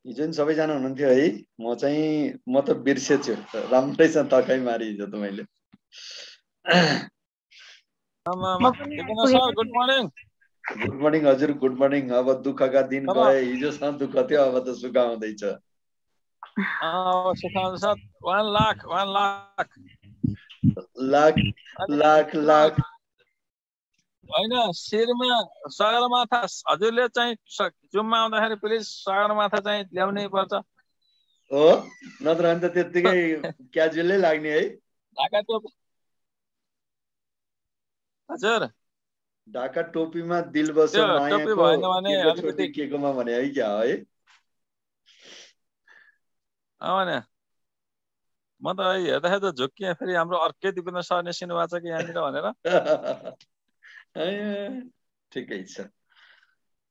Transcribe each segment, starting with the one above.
हिजो नि सबैजना हुनुहुन्थ्यो है। म त बिर्सेछु राम्रैसँग टकाइ मारि हिजो त मैले। Sir good morning. Good morning हजुर, गुड मर्निङ। अब दुःखका दिन गए, हिजोसम्म दुःख थियो, अब त सुख आउँदैछ। लाख होइन, शिरमा सगरमाथा हजुरले चाहिँ जुममा आउँदाखेरि प्लिज सगरमाथा चाहिँ ल्याउनै पर्छ हो, नत्र भने त त्यतिकै क्याजुअलै लाग्ने है। ढाका टोपी हजुर, ढाका टोपीमा दिल बस्यो मायाको छोटी केकोमा भने है क्या है। म त हेर्दाखेरि त झुक्किएँ, फेरि हाम्रो अर्कै दिपेन्द्र सर निस्किनु भएको छ कि यहाँनिर भनेर। ठिकै छ।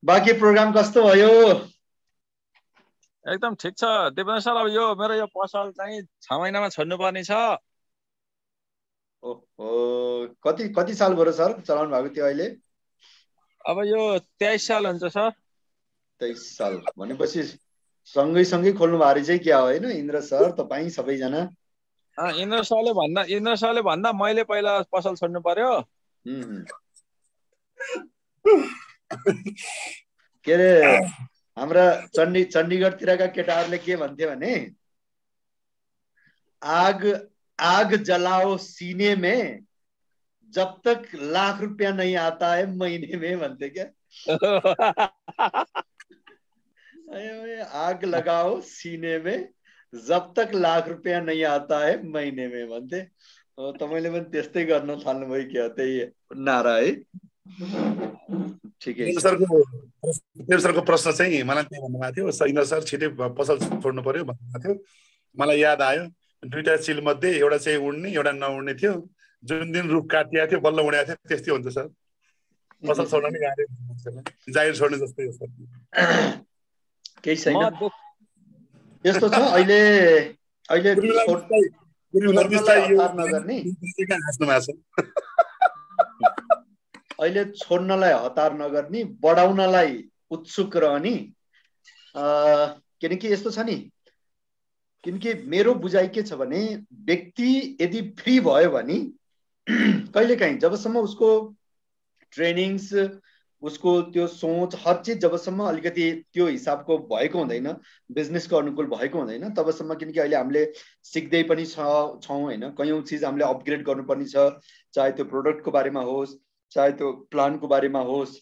बाँकी प्रोग्राम कस्तो भयो? एकदम ठिक छ दिपेन्द्र सर। अब यो मेरो यो पसल चाहिँ 6 महिनामा छोड्नु पर्ने छ। ओहो, कति साल भयो सर चलाउनु भएको थियो अहिले? अब यो 23 साल हुन्छ सर। 23 साल भनेपछि सँगै खोल्नु भएको चाहिँ क्या हो, होइन इन्द्र सर तपाईँ सबैजना? इन्द्र सरले भन्दा मैले पहिला पसल छोड्नु पर्यो। के अरे हाम्रा चण्डीगढतिरका केटाहरूले के भन्थे भने आग जलाओ सीने में जब तक लाख रुपया नहीं आता है महीने में भन्थे क्या। आग लगाओ सीने में जब तक लाख रुपया नहीं आता है महीने में भन्थे। तपाईले पनि त्यस्तै गर्न थाल्नुभयो क्या, त्यही नारा है। ठिकै छ। सरको प्रश्न चाहिँ मलाई के भन्नुभएको थियो, इन्द्र सर छिटै पसल छोड्नु पर्यो भन्नुभएको थियो। मलाई याद आयो, दुईटा चिल मध्ये एउटा चाहिँ उड्ने एउटा नउड्ने थियो। जुन दिन रुख काटिएको थियो बल्ल उडेको थियो त्यस्तै हुन्छ सर। पसल छोड्न नि गाह्रो हुन्छ, जागिर छोड्ने जस्तै हो सर। केही छैन यस्तो छ। अहिले अहिले छोड्नलाई हतार नगर्ने, बढाउनलाई उत्सुक रहने। किनकि यस्तो छ नि, किनकि मेरो बुझाइ के छ भने व्यक्ति यदि फ्री भयो भने कहिलेकाहीँ जबसम्म उसको ट्रेनिङ्स, उसको त्यो सोच, हर चीज जबसम्म अलिकति त्यो हिसाबको भएको हुँदैन, बिजनेसको अनुकूल भएको हुँदैन, तबसम्म किनकि अहिले हामीले सिक्दै पनि छौँ होइन। कयौँ चिज हामीले अपग्रेड गर्नुपर्ने छ, चाहे त्यो प्रोडक्टको बारेमा होस्, चाहे त्यो प्लानको बारेमा होस्,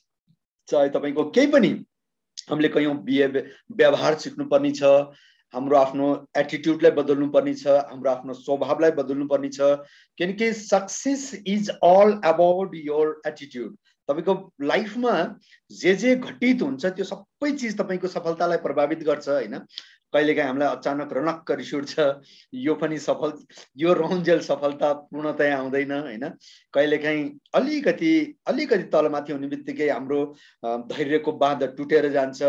चाहे तपाईँको केही पनि हामीले कयौँ व्यवहार सिक्नुपर्ने छ, हाम्रो आफ्नो एटिट्युडलाई बदल्नु पर्ने छ, हाम्रो आफ्नो स्वभावलाई बदल्नु पर्ने छ। किनकि success is all about your attitude. तपाईको लाइफमा जे घटित हुन्छ त्यो सबै चिज तपाईको सफलतालाई प्रभावित गर्छ होइन। कहिलेकाहीँ हामीलाई अचानक रनक्क रिस उठ्छ, यो पनि यो रहन्जेल सफलता पूर्णतया आउँदैन होइन। कहिलेकाहीँ अलिकति तलमाथि हुने बित्तिकै हाम्रो धैर्यको बाँध टुटेर जान्छ।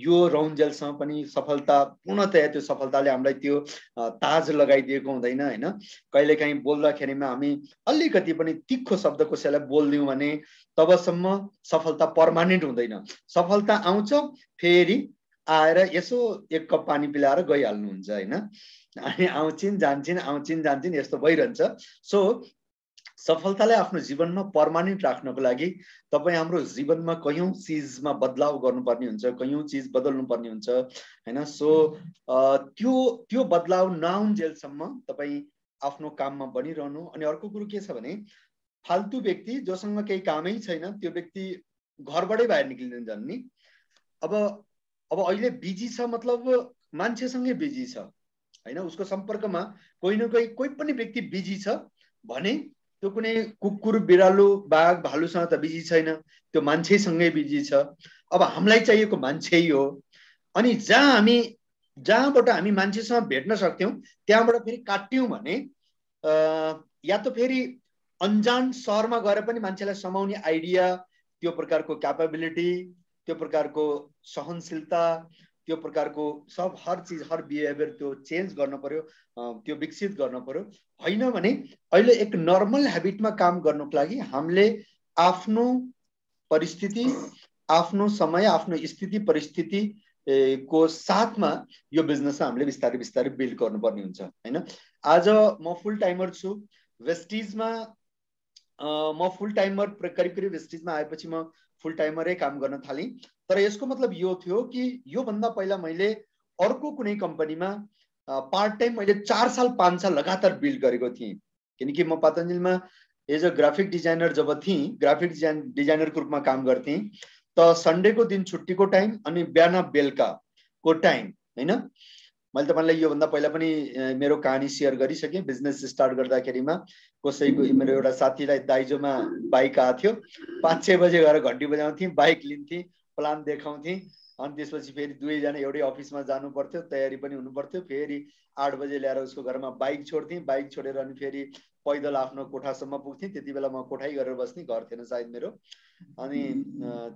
यो रहन्जेलसँग पनि सफलता पूर्णतया त्यो सफलताले हामीलाई त्यो ताज लगाइदिएको हुँदैन होइन। कहिलेकाहीँ बोल्दाखेरिमा हामी अलिकति पनि तिखो शब्द कसैलाई बोल्दियौँ भने तबसम्म सफलता पर्मानेन्ट हुँदैन। सफलता आउँछ, फेरि आएर यसो एक कप पानी पिलाएर गइहाल्नुहुन्छ होइन। अनि आउँछिन् जान्छिन् यस्तो भइरहन्छ। सो सफलतालाई आफ्नो जीवनमा पर्मानेन्ट राख्नको लागि तपाईँ हाम्रो जीवनमा कयौँ चिजमा बदलाव गर्नुपर्ने हुन्छ, कयौँ चिज बदल्नु पर्ने हुन्छ होइन। सो त्यो बदलाव नआउन्जेलसम्म तपाईँ आफ्नो काममा बनिरहनु। अनि अर्को कुरो के छ भने फाल्तु व्यक्ति जोसँग केही कामै छैन त्यो व्यक्ति घरबाटै बाहिर निक्लिँदैन जान्ने। अब अहिले बिजी छ मतलब मान्छेसँगै बिजी छ होइन। उसको सम्पर्कमा कोही पनि व्यक्ति बिजी छ भने त्यो कुनै कुकुर बिरालो बाघ भालुसँग त बिजी छैन, त्यो मान्छेसँगै बिजी छ। अब हामीलाई चाहिएको मान्छे हो। अनि जहाँबाट हामी मान्छेसँग भेट्न सक्थ्यौँ त्यहाँबाट फेरि काट्यौँ भने या त फेरि अन्जान सहरमा गएर पनि मान्छेलाई समाउने आइडिया, त्यो प्रकारको क्यापेबिलिटी, त्यो प्रकारको सहनशीलता, त्यो प्रकारको सब हर चिज, हर बिहेभियर त्यो चेन्ज गर्न पर्यो, त्यो विकसित गर्न पर्यो। होइन भने अहिले एक नर्मल ह्याबिटमा काम गर्नको लागि हामीले आफ्नो परिस्थिति, आफ्नो समय, आफ्नो स्थिति परिस्थिति को साथमा यो बिजनेसमा हामीले बिस्तारै बिस्तारै बिल्ड गर्नुपर्ने हुन्छ हैन। आज म फुल टाइमर छु वेस्टिजमा, म फुल टाइमर करिब वेस्टिजमा आएपछि म फुल टाइमरै काम गर्न थालेँ। तर यसको मतलब यो थियो कि यो भन्दा पहिला मैले अर्को कुनै कम्पनीमा पार्ट टाइम मैले 4 साल 5 साल लगातार बिल्ड गरेको थिएँ। किनकि म पतञ्जलिमा एज अ ग्राफिक डिजाइनर जब थिएँ, ग्राफिक डिजाइनरको रूपमा काम गर्थेँ, त सन्डेको दिन छुट्टीको टाइम अनि बिहान बेलुकाको टाइम हैन। मैले तपाईलाई यो भन्दा पहिला पनि मेरो कहानी शेयर गरिसकेँ। बिजनेस स्टार्ट गर्दाखेरिमा कसैको मेरो एउटा साथीलाई दाइजोमा बाइक आएको थियो, 5-6 बजे गएर घन्टी बजाउँथेँ, बाइक लिन्थेँ, प्लान देखाउँथेँ, अनि त्यसपछि फेरि दुवैजना एउटै अफिसमा जानु पर्थ्यो, तयारी पनि हुनु पर्थ्यो। फेरि 8 बजे ल्याएर उसको घरमा बाइक छोड्थेँ, बाइक छोडेर अनि फेरि पैदल आफ्नो कोठासम्म पुग्थेँ। त्यति बेला म कोठाइ गरेर बस्ने, घर थिएन सायद मेरो। अनि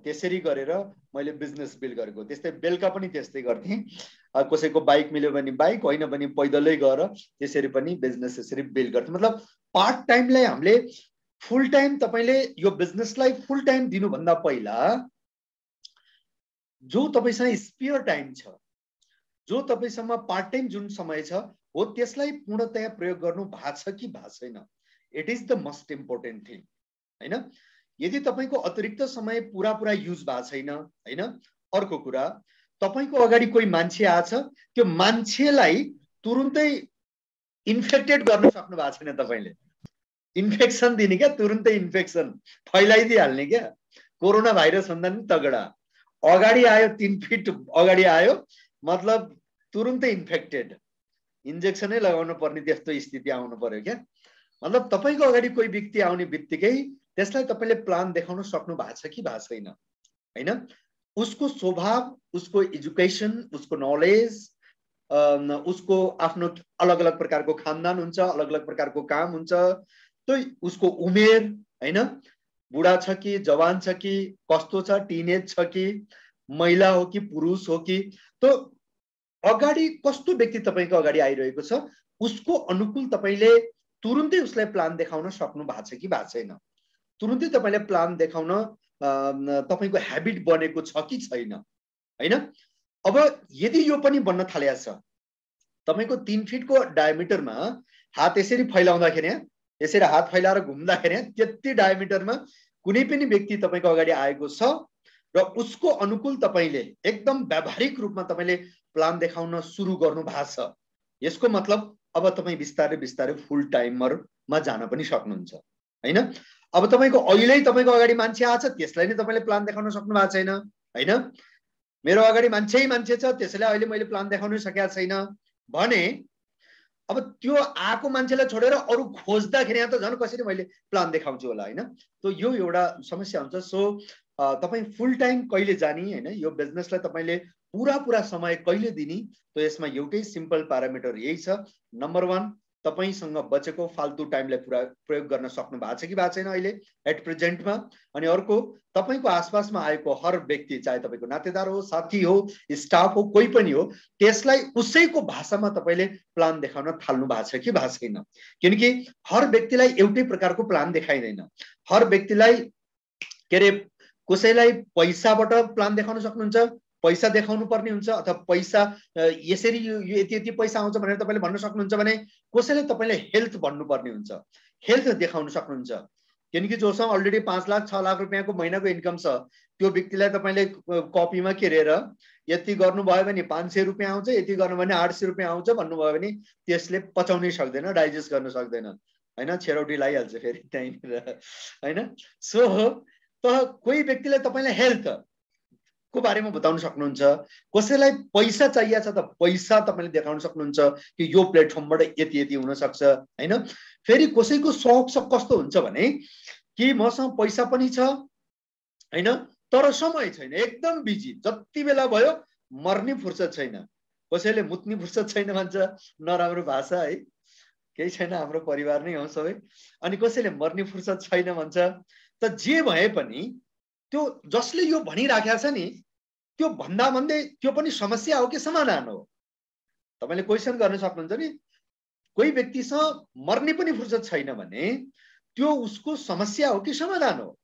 त्यसरी गरेर मैले बिजनेस बिल्ड गरेको। त्यस्तै बेलुका पनि त्यस्तै गर्थेँ, कसैको बाइक मिल्यो भने बाइक, होइन भने पैदलै गएर त्यसरी पनि बिजनेस यसरी बिल्ड गर्थेँ। मतलब पार्ट टाइमलाई हामीले फुल टाइम, तपाईले यो बिजनेसलाई फुल टाइम दिनुभन्दा पहिला जो तपाईसँग स्पेयर टाइम छ, जो तपाईसँग पार्ट टाइम जुन समय छ हो, त्यसलाई पूर्णतया प्रयोग गर्नु भएको छ कि भएको छैन, it is the most important thing हैन। यदि तपाईको अतिरिक्त समय पुरा युज भएको छैन हैन, अर्को कुरा तपाईको अगाडि कोही मान्छे आछ, त्यो मान्छेलाई तुरुन्तै इन्फेक्टेड गर्न सक्नु भएको छैन, तपाईले इन्फेक्सन दिने क्या, तुरुन्तै इन्फेक्सन फैलाइदिहाल्ने क्या। कोरोना भाइरस भन्दा नि तगडा, अगाडि आयो 3 फिट अगाडि आयो, मतलब तुरुन्तै इन्फेक्टेड, इन्जेक्सनै लगाउनु पर्ने त्यस्तो स्थिति आउनु पर्यो क्या। मतलब तपाईको अगाडि कोही व्यक्ति आउने बित्तिकै त्यसलाई तपाईले प्लान देखाउन सक्नु भएको छ कि भएको छैन हैन। उसको स्वभाव, उसको एजुकेसन, उसको नलेज, उसको आफ्नो अलग अलग प्रकारको खानदान हुन्छ, अलग अलग प्रकारको काम हुन्छ, तो उसको उमेर हैन, बुढा छ कि जवान छ कि कस्तो छ, टिनेज छ कि महिला हो कि पुरुष हो कि, तो अगाडि कस्तो व्यक्ति तपाईको अगाडि आइरहेको छ, उसको अनुकूल तपाईले तुरुन्तै उसलाई प्लान देखाउन सक्नु भएको छ कि भएको छैन, तुरुन्तै तपाईले प्लान देखाउन तपाईको ह्याबिट बनेको छ कि छैन हैन। अब यदि यो पनि बन्न थालेको छ, तपाईको 3 फिटको डायमिटरमा हात यसरी फैलाउँदाखेरि, यसरी हात फैलाएर घुम्दाखेरि त्यति डायमिटरमा कुनै पनि व्यक्ति तपाईको अगाडि आएको छ र उसको अनुकूल तपाईले एकदम व्यावहारिक रूपमा तपाईले प्लान देखाउन सुरु गर्नु भएको छ, यसको मतलब अब तपाई बिस्तारै बिस्तारै फुल टाइमरमा जान पनि सक्नुहुन्छ हैन। अब तपाईको अहिले तपाईको अगाडि मान्छे आछ, त्यसलाई नै तपाईले प्लान देखाउन सक्नु भएको छैन हैन। मेरो अगाडि मान्छे छ, त्यसैले अहिले मैले प्लान देखाउन सकेको छैन भने अब त्यो आको मान्छेलाई छोडेर अरु खोज्दाखेरि त झन् कसरी मैले प्लान देखाउँछु होला हैन। तो यो एउटा समस्या हुन्छ। सो तपाई फुल टाइम कहिले जाने हैन, यो बिजनेसलाई तपाईले पूरा समय कहिले दिने, तो यसमा एउटै सिम्पल प्यारामिटर यही छ। नम्बर 1, तपाईसँग बचेको फाल्तु टाइमलाई प्रयोग गर्न सक्नु भएको छ कि भएको छैन अहिले एट प्रेजेन्टमा। अनि अर्को, तपाईको आसपासमा आएको हर व्यक्ति, चाहे तपाईको नातेदार हो, साथी हो, स्टाफ हो, कोही पनि हो, त्यसलाई उसैको भाषामा तपाईले प्लान देखाउन थाल्नु भएको छ कि भएको छैन। किनकि हर व्यक्तिलाई एउटै प्रकारको प्लान देखाइदैन। हर व्यक्तिलाई के रे, कसैलाई पैसाबाट प्लान देखाउन सक्नुहुन्छ, पैसा देखाउनु पर्ने हुन्छ, अथवा पैसा यसरी यो यति यति पैसा आउँछ भनेर तपाईले भन्न सक्नुहुन्छ भने कसैले तपाईले हेल्थ भन्नु पर्ने हुन्छ, हेल्थ देखाउन सक्नुहुन्छ। किनकि जोसँग अलरेडी 5 लाख 6 लाख रुपैयाँको महिनाको इन्कम छ, त्यो व्यक्तिलाई तपाईले कपीमा केरेर यति गर्नुभयो भने 500 रुपैयाँ आउँछ, यति गर्नु भने 800 रुपैयाँ आउँछ भन्नुभयो भने त्यसले पचाउनै सक्दैन, डाइजेस्ट गर्न सक्दैन हैन, छेरौटी लागिहाल्छ फेरि त्यहीँनिर हैन। सो त कोही व्यक्तिलाई तपाईले हेल्थ को बारेमा बताउन सक्नुहुन्छ, कसैलाई पैसा चाहिएको छ त पैसा तपाईले देखाउन सक्नुहुन्छ कि यो प्लेटफर्मबाट यति यति हुन सक्छ हैन। फेरि कसैको शौक कस्तो हुन्छ भने कि मसँग पैसा पनि छ हैन, तर समय छैन, एकदम बिजी, जति बेला भयो मर्ने फुर्सद छैन, कसैले मुत्ने फुर्सद छैन भन्छ, नराम्रो भाषा है, केही छैन, हाम्रो परिवार नै हो सबै। अनि कसैले मर्ने फुर्सद छैन भन्छ। त जे भए पनि त्यो जसले यो भनिराखेको छ नि, त्यो भन्दा भन्दै त्यो पनि समस्या हो कि समाधान हो, तपाईले क्वेशन गर्न सक्नुहुन्छ नि। कोही व्यक्तिसँग मर्ने पनि फुर्सद छैन भने त्यो उसको समस्या हो कि समाधान हो?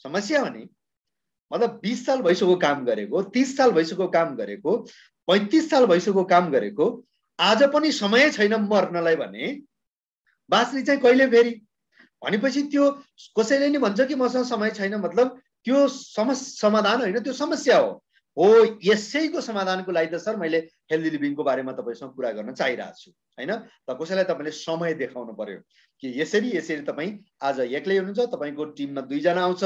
समस्या हो नि। मतलब 20 साल भइसक्यो काम गरेको, 30 साल भइसक्यो काम गरेको, 35 साल भइसक्यो काम गरेको, आज पनि समय छैन मर्नलाई भने बाँच्ने चाहिँ कहिले फेरि भनेपछि त्यो कसैले नि भन्छ कि मसँग समय छैन, मतलब त्यो समाधान होइन, त्यो समस्या हो। यसैको समाधानको लागि त सर मैले हेल्दी लिभिङको बारेमा तपाईसँग कुरा गर्न चाहिरहेको छु हैन। त कसैलाई तपाईले समय देखाउनु पर्यो कि यसरी तपाईँ आज एक्लै हुनुहुन्छ, तपाईको टिममा 2 जना आउँछ,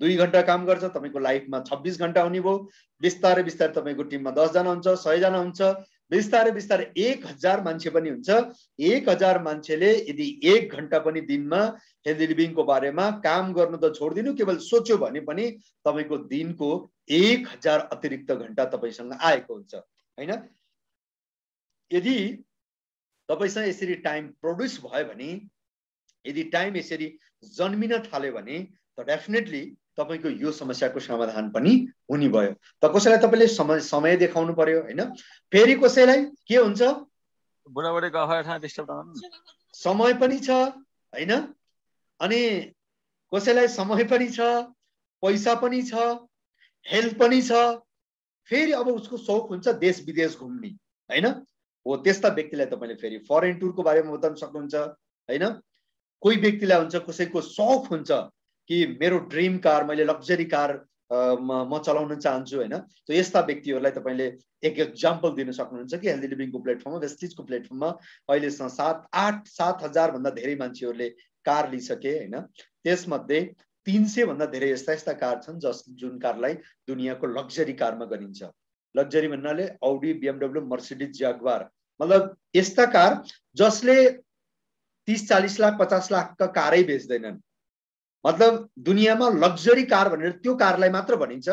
2 घण्टा काम गर्छ, तपाईको लाइफमा 26 घण्टा हुने भयो। बिस्तारै बिस्तारै तपाईको टिममा 10 जना हुन्छ, 100 जना हुन्छ, बिस्तारै बिस्तारै 1000 मान्छे पनि हुन्छ। 1000 मान्छेले यदि 1 घण्टा पनि दिनमा हेल्दी लिभिङको बारेमा काम गर्नु त छोड्दिनु, केवल सोच्यो भने पनि तपाईको दिनको 1000 अतिरिक्त घण्टा तपाईसँग आएको हुन्छ हैन। यदि तपाईसँग यसरी टाइम प्रोड्युस भयो भने, यदि टाइम यसरी जन्मिन थाल्यो भने त डेफिनेटली तपाईको यो समस्याको समाधान पनि हुने भयो। त कसैलाई तपाईले समय देखाउनु पर्यो हैन। फेरि कसैलाई के हुन्छ, बुढाबुढी गफा ठाउँ डिस्टर्ब नगर्नु, समय पनि छ हैन, अनि कसैलाई समय पनि छ, पैसा पनि छ, हेल्थ पनि छ, फेरि अब उसको शौक हुन्छ देश विदेश घुम्ने हैन। हो त्यस्ता व्यक्तिलाई तपाईले फेरि फरेन टुरको बारेमा बताउन सक्नुहुन्छ हैन। कोही व्यक्तिलाई हुन्छ, कसैको शौक हुन्छ कि मेरो ड्रिम कार, मैले लग्जरी कार म चलाउन चाहन्छु हैन। त यस्ता व्यक्तिहरूलाई तपाईले एक एक्जाम्पल दिन सक्नुहुन्छ कि हेल्दी लिभिङको प्लेटफर्ममा, वेस्टिजको प्लेटफर्ममा अहिलेसम्म 7-8-7000 भन्दा धेरै मान्छेहरूले कार लिइसके हैन। त्यसमध्ये 300 भन्दा धेरै यस्ता कार छन् जुन कारलाई दुनियाँको लग्जरी कारमा गनिन्छ। लग्जरी भन्नाले औडी, BMW, मर्सिडिज, ज्यागवार, मतलब यस्ता कार जसले 30-40 लाख 50 लाखका कारै बेच्दैनन्। मतलब दुनियाँमा लग्जरी कार भनेर त्यो कारलाई मात्र भनिन्छ,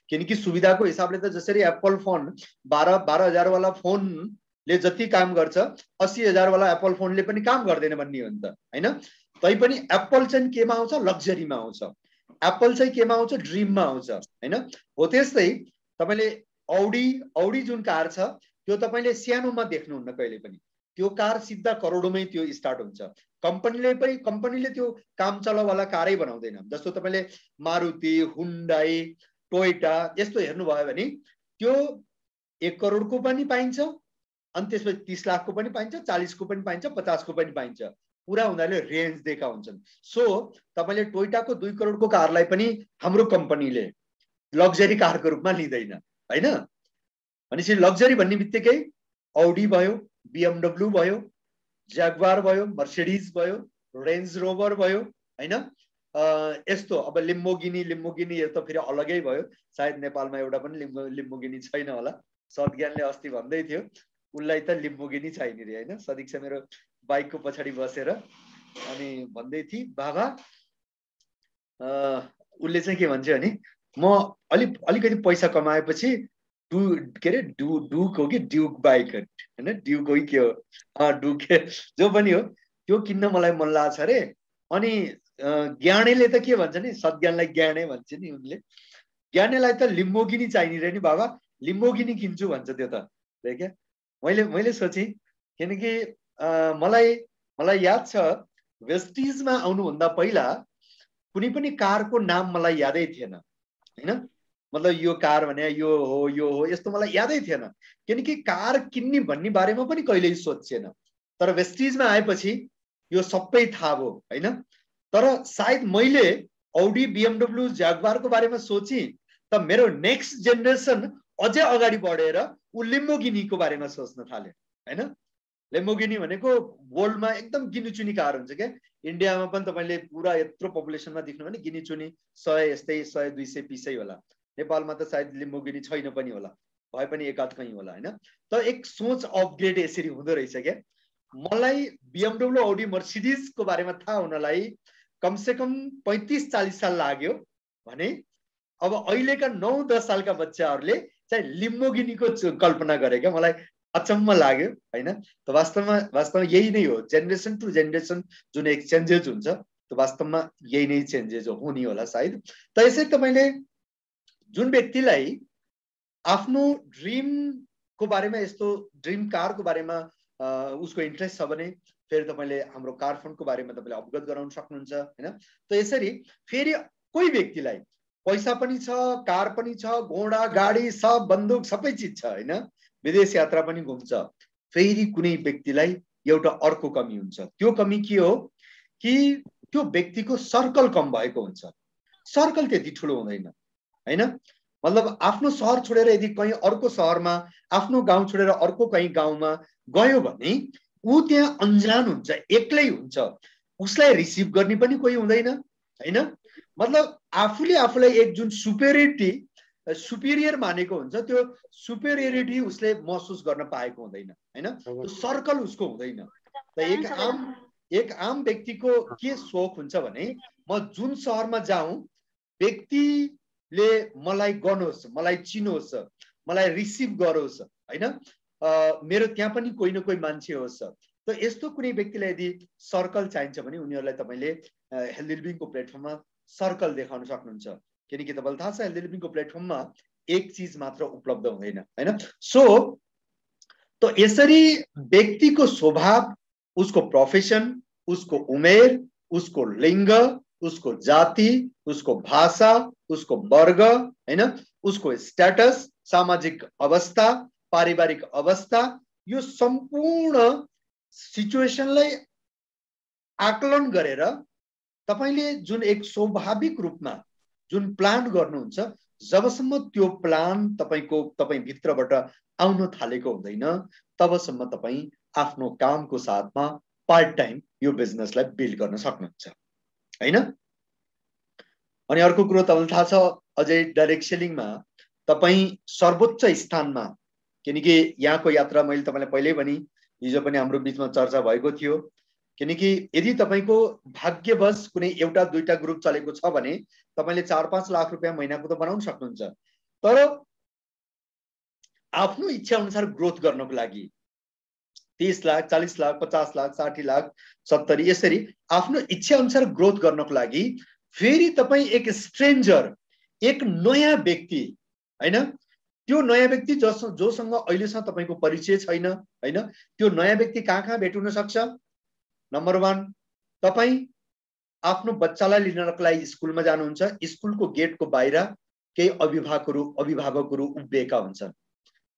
किनकि सुविधाको हिसाबले त जसरी एप्पल फोन 12,000 वाला फोनले जति काम गर्छ 80,000 वाला एप्पल फोनले पनि काम गर्दैन भन्ने हो नि त हैन। तैपनि एप्पल चाहिँ केमा आउँछ, लग्जरीमा आउँछ। एप्पल चाहिँ केमा आउँछ, ड्रिममा आउँछ हैन। हो त्यस्तै तपाईले औडी जुन कार छ त्यो तपाईले सानोमा देख्नुहुन्न कहिले पनि, त्यो कार सिधा करोडौंमै त्यो स्टार्ट हुन्छ। कम्पनीले त्यो काम चलावाला कारै बनाउँदैन। जस्तो तपाईले मारुति, हुन्डाई, टोयोटा यस्तो हेर्नुभयो भने त्यो 1 करोडको पनि पाइन्छ, अनि त्यसपछि 30 लाखको पनि पाइन्छ, 40 को पनि पाइन्छ, 50 को पनि पाइन्छ। पुरा उनीहरूले रेन्ज दिएका हुन्छन्। सो तपाईले टोयोटाको 2 करोडको कारलाई पनि हाम्रो कम्पनीले लग्जरी कारको रूपमा लिँदैन हैन। भनेपछि लग्जरी भन्ने बित्तिकै औडी भयो, BMW भयो, ज्यागवार भयो, मर्सिडिज भयो, रेन्ज रोभर भयो हैन। यस्तो अब लिम्बोगिनी यो त फेरि अलगै भयो। सायद नेपालमा एउटा पनि लिम्बोगिनी छैन होला। सदज्ञानले अस्ति भन्दै थियो उलाई त लिम्बोगिनी चाहिने रे हैन। सदीक्षा मेरो बाइकको पछाडि बसेर अनि भन्दै थिए, बाबा उसले चाहिँ के भन्छ भने म अलिकति पैसा कमाएपछि ड्युक हो कि ड्युक बाइक हैन, ड्युक हो कि के हो, ड्युक जो पनि हो त्यो किन्न मलाई मन लाग्छ रे। अनि ज्ञानेले त के भन्छ नि, सदज्ञानलाई ज्ञानै भन्छ नि उनले, ज्ञानेलाई त लिम्बोगिनी चाहिने रे नि बाबा, लिम्बोगिनी किन्छु भन्छ त्यो त। क्या मैले सोचेँ, किनकि मलाई याद छ वेस्टिजमा आउनुभन्दा पहिला कुनै पनि कारको नाम मलाई यादै थिएन हैन। मतलब यो कार भने यो हो यस्तो मलाई यादै थिएन, किनकि कार किन्ने भन्ने बारेमा पनि कहिल्यै सोचेन। तर वेस्टिजमा आएपछि यो सबै थाहा भयो हैन। तर सायद मैले औडी, BMW, ज्यागवारको बारेमा सोची त मेरो नेक्स्ट जेनेरेसन अझै अगाडि बढेर उ लिम्बोगिनीको बारेमा सोच्न थाल्यो हैन। लिम्बोगिनी भनेको वर्ल्डमा एकदम गिनीचुनी कार हुन्छ क्या। इन्डियामा पनि तपाईले पुरा यत्रो पपुलेसनमा देख्नु भने गिनीचुनी 100 यस्तै 100 200 पिसै होला। नेपालमा त सायद लिम्बोगिनी छैन पनि होला, भए पनि एकाध कहीँ होला हैन। त एक सोच अपग्रेड यसरी हुँदो रहेछ क्या। मलाई BMW, औडी, मर्सिडिजको बारेमा थाहा हुनलाई कमसे कम 35-40 साल लाग्यो भने अब अहिलेका 9-10 सालका बच्चाहरूले चाहिँ लिम्बोगिनीको कल्पना गरे क्या। मलाई अचम्म लाग्यो हैन। त वास्तवमा यही नै हो, जेनेरेसन टु जेनेरेसन जुन एक्सचेन्जेस हुन्छ त्यो वास्तवमा यही नै चेन्जेस हुने होला सायद। त यसरी तपाईले जुन व्यक्तिलाई आफ्नो ड्रिमको बारेमा, यस्तो ड्रिम कारको बारेमा उसको इन्ट्रेस्ट छ भने फेरि तपाईले हाम्रो कार फन्डको बारेमा तपाईले अवगत गराउन सक्नुहुन्छ हैन। त यसरी फेरि कोही व्यक्तिलाई पैसा पनि छ, कार पनि छ, घोडा गाडी सब बन्दुक सबै चिज छ हैन, विदेश यात्रा पनि घुम्छ। फेरि कुनै व्यक्तिलाई एउटा अर्को कमी हुन्छ। त्यो कमी के हो कि त्यो व्यक्तिको सर्कल कम भएको हुन्छ। सर्कल त्यति ठुलो हुँदैन हैन, मतलब आफ्नो शहर छोडेर यदि कहीँ अर्को शहरमा, आफ्नो गाउँ छोडेर अर्को कहीँ गाउँमा गयो भने ऊ त्यहाँ अनजान हुन्छ, एक्लै हुन्छ, उसलाई रिसिभ गर्ने पनि कोही हुँदैन हैन। मतलब आफूले आफूलाई एक जुन सुपेरियर मानेको हुन्छ, त्यो सुपेरियरिटी उसले महसुस गर्न पाएको हुँदैन हैन, त्यो सर्कल उसको हुँदैन। त एक आम व्यक्तिको के सोच हुन्छ भने म जुन शहरमा जाउँ व्यक्तिले मलाई गनोस्, मलाई चिनोस्, मलाई रिसिभ गरोस् हैन, मेरो त्यहाँ पनि कोही न कोही मान्छे होस्। त यस्तो कुनै व्यक्तिलाई यदि सर्कल चाहिन्छ भने उनीहरूलाई तपाईले हेल्दी लिभिङको प्लेटफर्ममा सर्कल देखाउन सक्नुहुन्छ, किनकि तपाईलाई थाहा छ हेल्दी लिभिङको प्लेटफर्ममा एक चीज मात्र उपलब्ध हुँदैन हैन। सो त यसरी व्यक्तिको स्वभाव, उसको प्रोफेसन, उसको उमेर, उसको लिङ्ग, उसको जाति, उसको भाषा, उसको वर्ग हैन, उसको स्ट्याटस, सामाजिक अवस्था, पारिवारिक अवस्था, यो सम्पूर्ण सिचुएसनलाई आकलन गरेर तपाईले जुन एक स्वाभाविक रूपमा जुन प्लान गर्नुहुन्छ, जबसम्म त्यो प्लान तपाई भित्रबाट आउन थालेको हुँदैन तबसम्म तपाई आफ्नो कामको साथमा पार्ट टाइम यो बिजनेसलाई बिल्ड गर्न सक्नुहुन्छ हैन। अनि अर्को कुरो तपाईलाई थाहा छ, अझै डाइरेक्ट सेलिङमा तपाई सर्वोच्च स्थानमा, किनकि यहाँको यात्रा मैले तपाईलाई पहिल्यै पनि हिजो पनि हाम्रो बीचमा चर्चा भएको थियो, किनकि यदि तपाईको भाग्यवश कुनै एउटा दुईटा ग्रुप चलेको छ भने तपाईले 4-5 लाख रुपैयाँ महिनाको त बनाउन सक्नुहुन्छ, तर आफ्नो इच्छा अनुसार ग्रोथ गर्नको लागि 30 लाख, 40 लाख, 50 लाख, 60 लाख, 70 यसरी आफ्नो इच्छा अनुसार ग्रोथ गर्नको लागि फेरि तपाई एक स्ट्रेन्जर, एक नयाँ व्यक्ति हैन, त्यो नयाँ व्यक्ति जोसँग अहिलेसम्म तपाईको परिचय छैन हैन, त्यो नयाँ व्यक्ति कहाँ भेट्न सक्छ। नम्बर 1, तपाई आफ्नो बच्चालाई लिनको लागि स्कुलमा जानुहुन्छ, स्कुलको गेटको बाहिर केही अभिभावकहरू उभिएका हुन्छन्,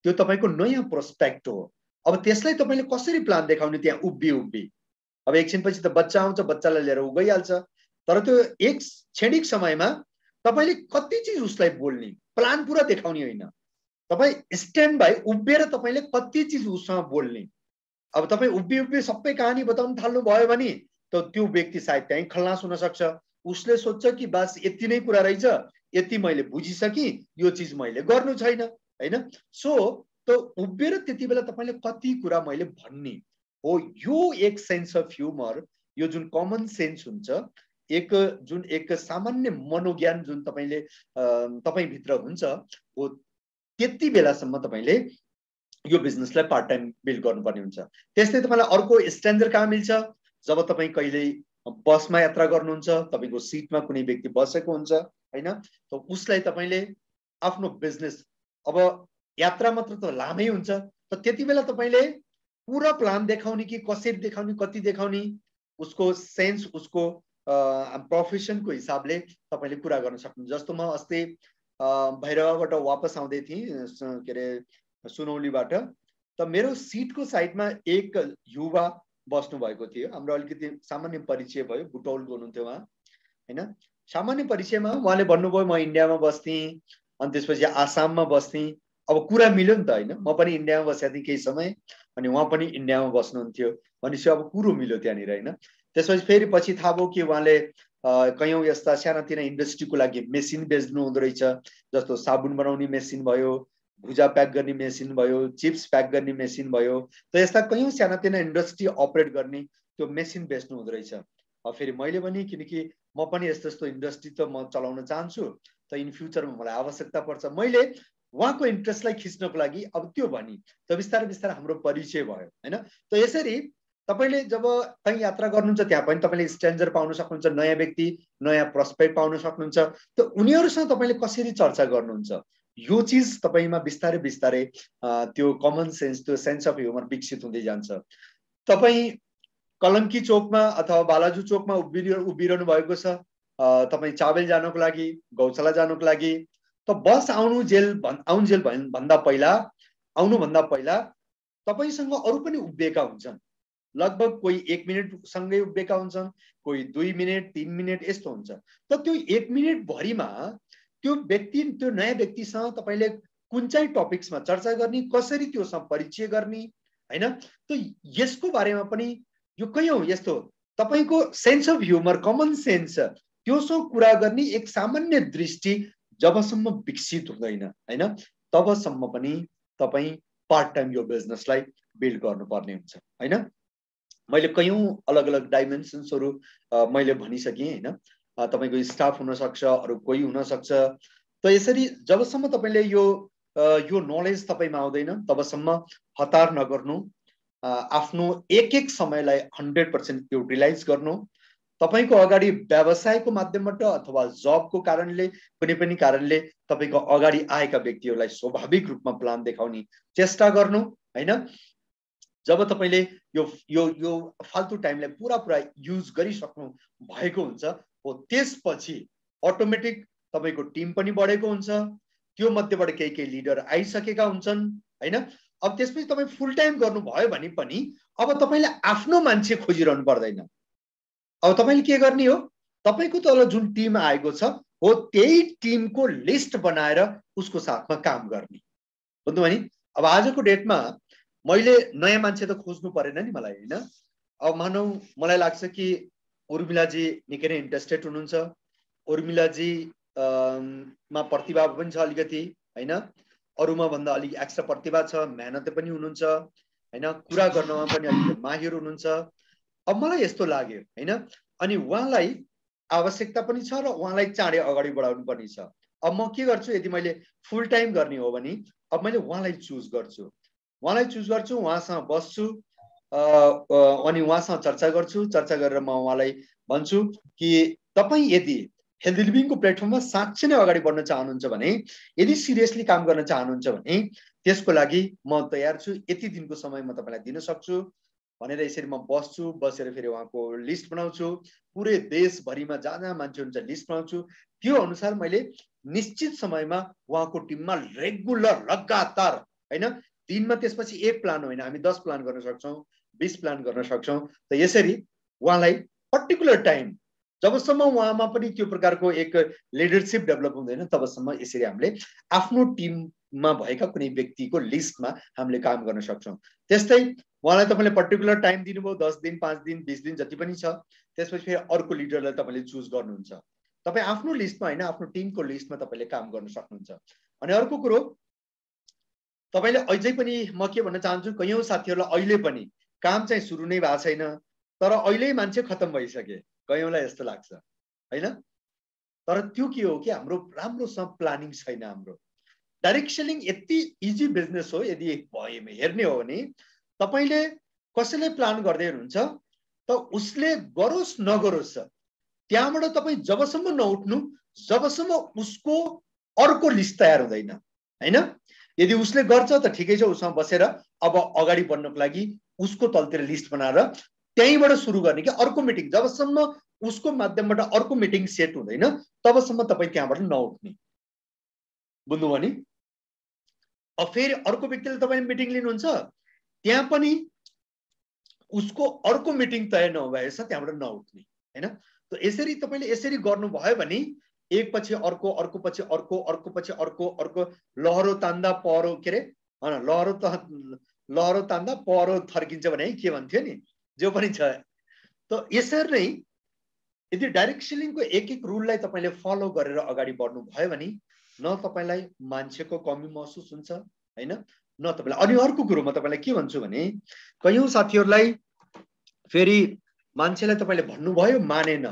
त्यो तपाईको नयाँ प्रोस्पेक्ट हो। अब त्यसलाई तपाईले कसरी प्लान देखाउने त्यहाँ उभ्बी अब एकछिनपछि त बच्चा आउँछ, बच्चालाई लिएर उ गइहाल्छ, तर त्यो एक क्षणिक समयमा तपाईले कति चीज उसलाई बोल्ने, प्लान पूरा देखाउने होइन, तपाई स्ट्यान्ड बाई उभिएर तपाईले कति चीज उसँग बोल्ने। अब तपाई उभ्बी सबै कहानी बताउन थाल्नु भयो भने त त्यो व्यक्ति सायद त्यही खल्लास हुन सक्छ, उसले सोच्छ कि बस यति नै कुरा रहेछ, यति मैले बुझिसके, यो चीज मैले गर्नु छैन हैन। सो त उभिएर त्यति बेला तपाईले कति कुरा मैले भन्ने हो, यो एक सेन्स अफ ह्युमर, यो जुन कमन सेन्स हुन्छ, एक सामान्य मनोज्ञान जुन तपाई भित्र हुन्छ हो, त्यति बेलासम्म तपाईले यो बिजनेसलाई पार्ट टाइम बिल्ड गर्नुपर्ने हुन्छ। त्यस्तै तपाईलाई अर्को स्ट्यान्डर्ड कहाँ मिल्छ, जब तपाई कहिले बसमा यात्रा गर्नुहुन्छ, तपाईको सिटमा कुनै व्यक्ति बसेको हुन्छ हैन, त उसलाई तपाईले आफ्नो बिजनेस, अब यात्रा मात्र त लामै हुन्छ, त त्यति बेला तपाईले पूरा प्लान देखाउने कि कसरी देखाउने, कति देखाउने, उसको सेन्स, उसको प्रोफेसनको हिसाबले तपाईले कुरा गर्न सक्नुहुन्छ। जस्तो म अस्ति भैरवबाट वापस आउँदै थिएँ के अरे सुनौलीबाट, त मेरो सिटको साइडमा एक युवा बस्नु भएको थियो, हाम्रो अलिकति सामान्य परिचय भयो, बुटौलको हुनुहुन्थ्यो उहाँ हैन। सामान्य परिचयमा उहाँले भन्नुभयो म इन्डियामा बस्थेँ, अनि त्यसपछि आसाममा बस्थेँ, अब कुरा मिल्यो नि त हैन, म पनि इन्डियामा बसेको थिएँ केही समय, अनि उहाँ पनि इन्डियामा बस्नुहुन्थ्यो, भनेपछि अब कुरो मिल्यो त्यहाँनिर हैन। त्यसपछि फेरि पछि थाहा भयो कि उहाँले कयौं यस्ता सानातिना इन्डस्ट्रीको लागि मेसिन बेच्नु हुँदो रहेछ, जस्तो साबुन बनाउने मेसिन भयो, भुजा प्याक गर्ने मेसिन भयो, चिप्स प्याक गर्ने मेसिन भयो, त यस्ता कयौं सानातिना इन्डस्ट्री अपरेट गर्ने त्यो मेसिन बेच्नु हुँदो रहेछ। अब फेरि मैले पनि किनकि म पनि यस्तो इन्डस्ट्री त म चलाउन चाहन्छु, त इन फ्युचरमा मलाई आवश्यकता पर्छ, मैले उहाँको इन्ट्रेस्टलाई खिच्नको लागि अब त्यो भनी, त बिस्तारै बिस्तारै हाम्रो परिचय भयो हैन। त यसरी तपाईले जब कहीँ यात्रा गर्नुहुन्छ त्यहाँ पनि तपाईले स्ट्रेन्जर पाउन सक्नुहुन्छ, नयाँ व्यक्ति, नयाँ प्रोस्पेक्ट पाउन सक्नुहुन्छ, त उनीहरुसँग तपाईले कसरी चर्चा गर्नुहुन्छ, यो चीज तपाईमा बिस्तारै बिस्तारै त्यो कमन सेन्स, त्यो सेन्स अफ ह्युमर विकसित हुँदै जान्छ। तपाई कलंकी चोकमा अथवा बालाजु चोकमा उभिरहनु भएको छ, तपाईँ चाबेल जानको लागि, गौशाला जानको लागि, त बस आउनुन्जेल भन्दा पहिला तपाईसँग अरू पनि उभिएका हुन्छन्। लगभग कोही 1 मिनेट सँगै उभिएका हुन्छन्, कोही 2 मिनेट 3 मिनेट यस्तो हुन्छ। त त्यो 1 मिनेट भरिमा त्यो नयाँ व्यक्तिसँग तपाईले कुन चाहिँ टपिक्समा चर्चा गर्ने, कसरी त्योसँग परिचय गर्ने हैन। त यसको बारेमा पनि यो कयौं यस्तो तपाईको sense of humour, common sense त्योसँग कुरा गर्ने एक सामान्य दृष्टि जबसम्म विकसित हुँदैन हैन, तबसम्म पनि तपाई पार्ट टाइम यो बिजनेसलाई बिल्ड गर्नुपर्ने हुन्छ हैन। मैले कयौं अलग अलग डाइमेन्सन्सहरु मैले भनिसके हैन। तपाईको स्टाफ हुन सक्छ, अरु कोही हुन सक्छ। त यसरी जबसम्म तपाईले यो नलेज तपाईमा आउँदैन तबसम्म हतार नगर्नु, आफ्नो एक समयलाई 100% युटिलाइज गर्नु। तपाईको अगाडि व्यवसायको माध्यमबाट अथवा जबको कारणले कुनै पनि कारणले तपाईको अगाडि आएका व्यक्तिहरूलाई स्वाभाविक रूपमा प्लान देखाउने चेष्टा गर्नु हैन। जब तपाईले यो फाल्तु टाइमलाई पुरा युज गरिसक्नु भएको हुन्छ, हो त्यसपछि अटोमेटिक तपाईको टिम पनि बढेको हुन्छ। त्यो मध्येबाट केही लिडर आइसकेका हुन्छन् हैन। अब त्यसपछि तपाई फुल टाइम गर्नु भयो भने पनि अब तपाईले आफ्नो मान्छे खोजिरहनु पर्दैन। अब तपाईले के गर्ने हो, तपाईको तल जुन टिम आएको छ हो त्यही टिमको लिस्ट बनाएर उसको साथमा काम गर्ने। बुझ्नु भयो नि। अब आजको डेटमा मैले नयाँ मान्छे त खोज्नु परेन नि मलाई हैन। अब मानौ मलाई लाग्छ कि उर्मिलाजी निकै नै इन्ट्रेस्टेड हुनुहुन्छ, उर्मिलाजी मा प्रतिभा पनि छ अलिकति हैन, अरूमा भन्दा अलिक एक्स्ट्रा प्रतिभा छ, मेहनत पनि हुनुहुन्छ हैन, कुरा गर्नमा पनि अलिक माहिर हुनुहुन्छ। अब मलाई यस्तो लाग्यो हैन, अनि उहाँलाई आवश्यकता पनि छ र उहाँलाई चाँडै अगाडि बढाउनु पनि छ। अब म के गर्छु, यदि मैले फुल टाइम गर्ने हो भने अब मैले उहाँलाई चुज गर्छु, उहाँसँग बस्छु अनि उहाँसँग चर्चा गर्छु। चर्चा गरेर म उहाँलाई भन्छु कि तपाई यदि हेल्दी लिभिङको प्लेटफर्ममा साँच्चै नै अगाडि बढ्न चाहनुहुन्छ भने, यदि सिरियसली काम गर्न चाहनुहुन्छ भने त्यसको लागि म तयार छु, यति दिनको समय म तपाईलाई दिन सक्छु भनेर यसरी म बस्छु। बसेर फेरि उहाँको लिस्ट बनाउँछु, पुरै देशभरिमा जहाँ मान्छे हुन्छ लिस्ट बनाउँछु। त्यो अनुसार मैले निश्चित समयमा उहाँको टिममा रेगुलर लगातार हैन, दिनमा त्यसपछि 1 प्लान होइन हामी 10 प्लान गर्न सक्छौं, 20 प्लान गर्न सक्छौं। त यसरी उहाँलाई पर्टिकुलर टाइम जबसम्म उहाँमा पनि त्यो प्रकारको एक लिडरशिप डेभलप हुँदैन तबसम्म यसरी हामीले आफ्नो टिममा भएका कुनै व्यक्तिको लिस्टमा हामीले काम गर्न सक्छौं। त्यस्तै उहाँलाई तपाईले पर्टिकुलर टाइम दिनुभयो, 10 दिन 5 दिन 20 दिन जति पनि छ, त्यसपछि फेरि अर्को लिडरलाई तपाईले चुज गर्नुहुन्छ। तपाई आफ्नो लिस्टमा हैन, आफ्नो टिमको लिस्टमा तपाईले काम गर्न सक्नुहुन्छ। अनि अर्को कुरो तपाईले अझै पनि म के भन्न चाहन्छु, कयौं साथीहरुलाई अहिले पनि काम चाहिँ सुरु नै भएको छैन, तर अहिले मान्छे खतम भइसके, कयौंलाई यस्तो लाग्छ हैन। तर त्यो के हो कि हाम्रो राम्रोसँग प्लानिङ छैन। हाम्रो डाइरेक्ट सेलिङ यति इजी बिजनेस हो, यदि हेर्ने हो भने तपाईले कसैले प्लान गर्दै हुनुहुन्छ त उसले गरोस् नगरोस्, त्यहाँबाट तपाई जबसम्म नउठ्नु जबसम्म उसको अर्को लिस्ट तयार हुँदैन हैन। यदि उसले गर्छ त ठिकै छ, उसँग बसेर अब अगाडि बढ्नको लागि उसको तलतिर लिस्ट बनाएर त्यहीबाट सुरु गर्ने कि अर्को मिटिङ जबसम्म उसको माध्यमबाट अर्को मिटिङ सेट हुँदैन तबसम्म तपाई त्यहाँबाट नउठ्ने। बुझ्नु भयो नि। अब फेरि अर्को व्यक्तिले तपाईले मिटिङ लिनुहुन्छ, त्यहाँ पनि उसको अर्को मिटिङ तय नभएछ त्यहाँबाट नउठ्ने हैन। त यसरी तपाईले यसरी गर्नु भयो भने एक पछि अर्को, अर्को पछि अर्को, अर्को पछि अर्को, अर्को लहरो तान्दा पहरो के रे हैन, लहरो तान्दा पहरो थर्किन्छ भने के भन्थ्यो नि, जो पनि छ। त यसरी नै यदि डाइरेक्ट सेलिङको एक रुललाई तपाईले फलो गरेर अगाडि बढ्नु भयो भने न तपाईलाई मान्छेको कमी महसुस हुन्छ हैन, न तपाईलाई। अनि अर्को कुरो म तपाईलाई के भन्छु भने, कयौं साथीहरुलाई फेरि मान्छेलाई तपाईले भन्नुभयो मानेन,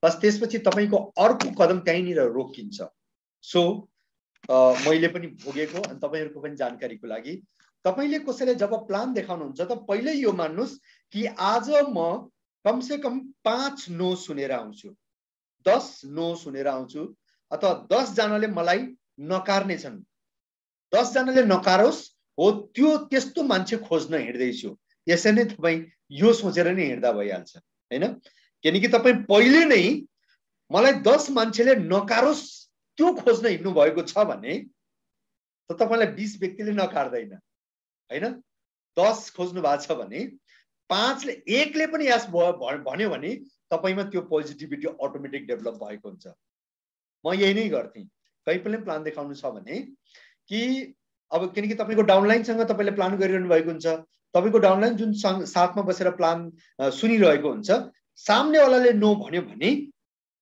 बस त्यसपछि तपाईको अर्को कदम त्यहीँनिर रोकिन्छ। सो मैले पनि भोगेको अनि तपाईहरुको पनि जानकारीको लागि, तपाईले कसैले जब प्लान देखाउनुहुन्छ त पहिले यो मान्नुस् कि आज म कम से कम 5 नो सुनेर आउँछु, 10 नो सुनेर आउँछु, अथवा 10 जनाले मलाई नकार्ने छन्, 10 जनाले नकारोस् हो त्यो त्यस्तो मान्छे खोज्न हिँड्दैछु। यसै नै तपाई यो सोचेर नै हिँड्दा भइहाल्छ हैन। किनकि तपाई पहिले नै मलाई 10 मान्छेले नकारोस् त्यो खोज्न हिँड्नु भएको छ भने त तपाईलाई 20 व्यक्तिले नकार्दैन हैन। 10 खोज्नु भएको छ भने 5 ले 1 ले पनि यस भन्यो भने तपाईमा त्यो पोजिटिभिटी अटोमेटिक डेभलप भएको हुन्छ। म यही नै गर्थे। कहीँ पनि प्लान देखाउनु छ भने कि अब किनकि तपाईको डाउनलाइनसँग तपाईले प्लान गरिरहनु भएको हुन्छ, तपाईको डाउनलाइन जुन साथमा बसेर प्लान सुनिरहेको हुन्छ, सामनेवालाले नो भन्यो भने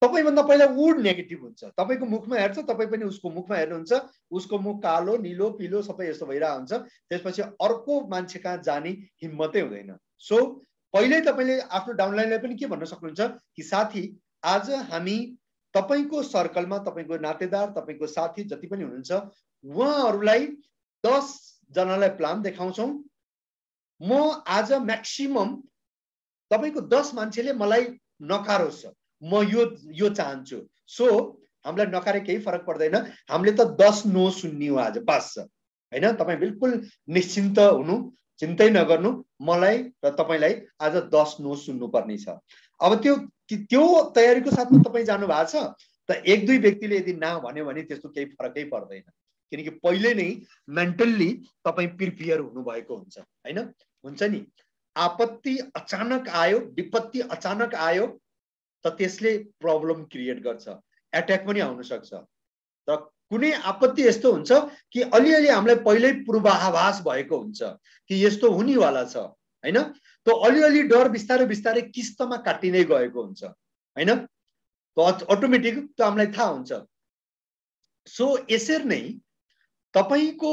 तपाईभन्दा पहिला ऊ नेगेटिभ हुन्छ। तपाईको मुखमा हेर्छ, तपाई पनि उसको मुखमा हेर्नुहुन्छ, उसको मुख कालो नीलो पीलो सबै यस्तो भइरहेको हुन्छ। त्यसपछि अर्को मान्छे कहाँ जाने हिम्मतै हुँदैन। सो पहिले तपाईले आफ्नो डाउनलाइनलाई पनि के भन्न सक्नुहुन्छ कि साथी आज हामी तपाईको सर्कलमा तपाईको नातेदार तपाईको साथी जति पनि हुनुहुन्छ उहाँहरूलाई 10 जनालाई प्लान देखाउँछौं। म आज म्याक्सिमम तपाईको 10 मान्छेले मलाई नकारोस्, म यो चाहन्छु। सो हामीलाई नकारे केही फरक पर्दैन, हामीले त 10 नो सुन्नियो आज बस हैन। तपाई बिल्कुल निश्चिन्त हुनु, चिन्तै नगर्नु, मलाई र तपाईलाई आज 10 नो सुन्नु पर्ने छ। अब त्यो तयारीको साथमा तपाई जानु भएको छ त 1-2 व्यक्तिले यदि ना भन्यो भने त्यस्तो केही फरकै पर्दैन, किनकि पहिले नै मेन्टल्ली तपाई प्रिपेयर हुनु भएको हुन्छ हैन। हुन्छ नि आपत्ति अचानक आयो, विपत्ति अचानक आयो त त्यसले प्रब्लम क्रिएट गर्छ, एट्याक पनि आउन सक्छ। तर कुनै आपत्ति यस्तो हुन्छ कि अलिअलि हामीलाई पहिल्यै पूर्वाभास भएको हुन्छ कि यस्तो हुनेवाला छ हैन। त अलिअलि डर बिस्तारै बिस्तारै किस्तमा काटिनै गएको हुन्छ हैन। त अटोमेटिक त्यो हामीलाई थाहा हुन्छ। सो यसरी नै तपाईको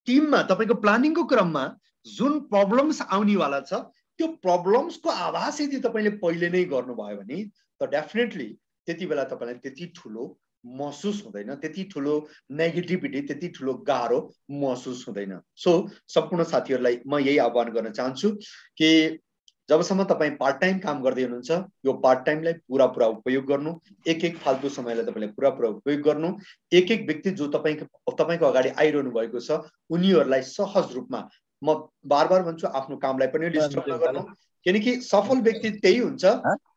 टिममा तपाईको प्लानिङको क्रममा जुन प्रब्लम्स आउनेवाला छ त्यो प्रब्लम्सको आभास यदि तपाईले पहिले नै गर्नुभयो भने त डेफिनेटली त्यति बेला तपाईलाई त्यति ठुलो महसुस हुँदैन, त्यति ठुलो नेगेटिभिटी, त्यति ठुलो गाह्रो महसुस हुँदैन। सो सम्पूर्ण साथीहरूलाई म यही आह्वान गर्न चाहन्छु कि जबसम्म तपाईं पार्ट टाइम काम गर्दै हुनुहुन्छ यो पार्ट टाइमलाई पुरा उपयोग गर्नु, एक फाल्तु समयलाई तपाईले पुरा उपयोग गर्नु। एक व्यक्ति जो तपाईको अगाडि आइरहनु भएको छ उनीहरूलाई सहज रूपमा, म बार भन्छु, आफ्नो कामलाई पनि डिस्टर्ब नगर्नु, किनकि सफल व्यक्ति त्यही हुन्छ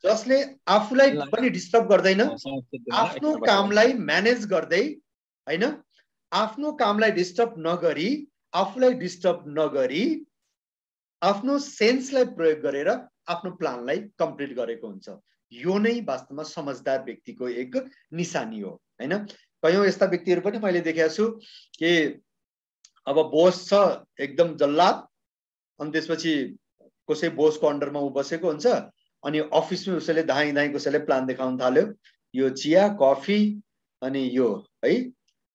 जसले आफूलाई पनि डिस्टर्ब गर्दैन, आफ्नो कामलाई म्यानेज गर्दै हैन, आफ्नो कामलाई डिस्टर्ब नगरी, आफूलाई डिस्टर्ब नगरी आफ्नो सेन्सलाई प्रयोग गरेर आफ्नो प्लानलाई कम्प्लिट गरेको हुन्छ। यो नै वास्तवमा समझदार व्यक्तिको एक निशानी हो हैन। कयौं यस्ता व्यक्तिहरू पनि मैले देखेको छु कि अब बोस छ एकदम जल्लाद, अनि त्यसपछि कसै बोसको अन्डरमा उ बसेको हुन्छ, अनि अफिसमा उसैले धाई कसैले प्लान देखाउन थाल्यो, यो चिया कफी अनि यो है,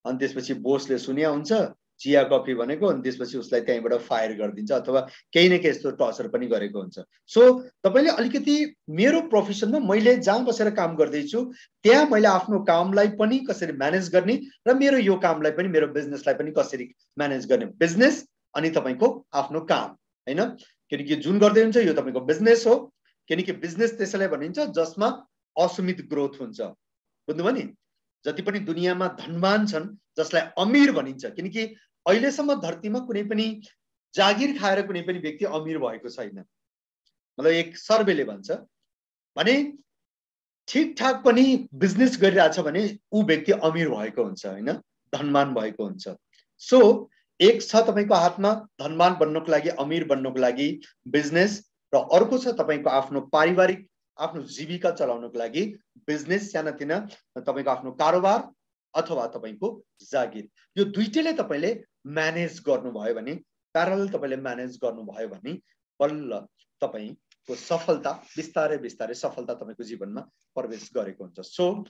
अनि त्यसपछि बोसले सुन्या हुन्छ चिया कफी भनेको, अनि त्यसपछि उसलाई त्यहीँबाट फायर गरिदिन्छ अथवा केही न केही यस्तो टर्चर पनि गरेको हुन्छ। सो तपाईले अलिकति मेरो प्रोफेसनमा मैले जहाँ बसेर काम गर्दैछु त्यहाँ मैले आफ्नो कामलाई पनि कसरी म्यानेज गर्ने र मेरो यो कामलाई पनि, मेरो बिजनेसलाई पनि कसरी म्यानेज गर्ने, बिजनेस अनि तपाईको आफ्नो काम हैन। किनकि जुन गर्दै हुन्छ यो तपाईको बिजनेस हो, किनकि बिजनेस त्यसैलाई भनिन्छ जसमा असीमित ग्रोथ हुन्छ। बुझ्नुभयो नि? जति पनि दुनियाँमा धनवान छन् जसलाई अमीर भनिन्छ, किनकि अहिलेसम्म धरतीमा कुनै पनि जागिर खाएर कुनै पनि व्यक्ति अमीर भएको छैन। मतलब एक सर्वेले भन्छ भने ठीकठाक पनि बिजनेस गरिरहेछ भने ऊ व्यक्ति अमीर भएको हुन्छ हैन, धनवान भएको हुन्छ। सो एक छ तपाईको हातमा धनवान बन्नको लागि, अमीर बन्नको लागि बिजनेस, र अर्को छ तपाईको आफ्नो पारिवारिक आफ्नो जीविका चलाउनको लागि बिजनेस, सानातिना तपाईको आफ्नो कारोबार अथवा तपाईको जागिर। यो दुईटैले तपाईले म्यानेज गर्नुभयो भने, प्यारलल तपाईले म्यानेज गर्नुभयो भने बल्ल तपाईको सफलता बिस्तारै बिस्तारै सफलता तपाईको जीवनमा प्रवेश गरेको हुन्छ। सो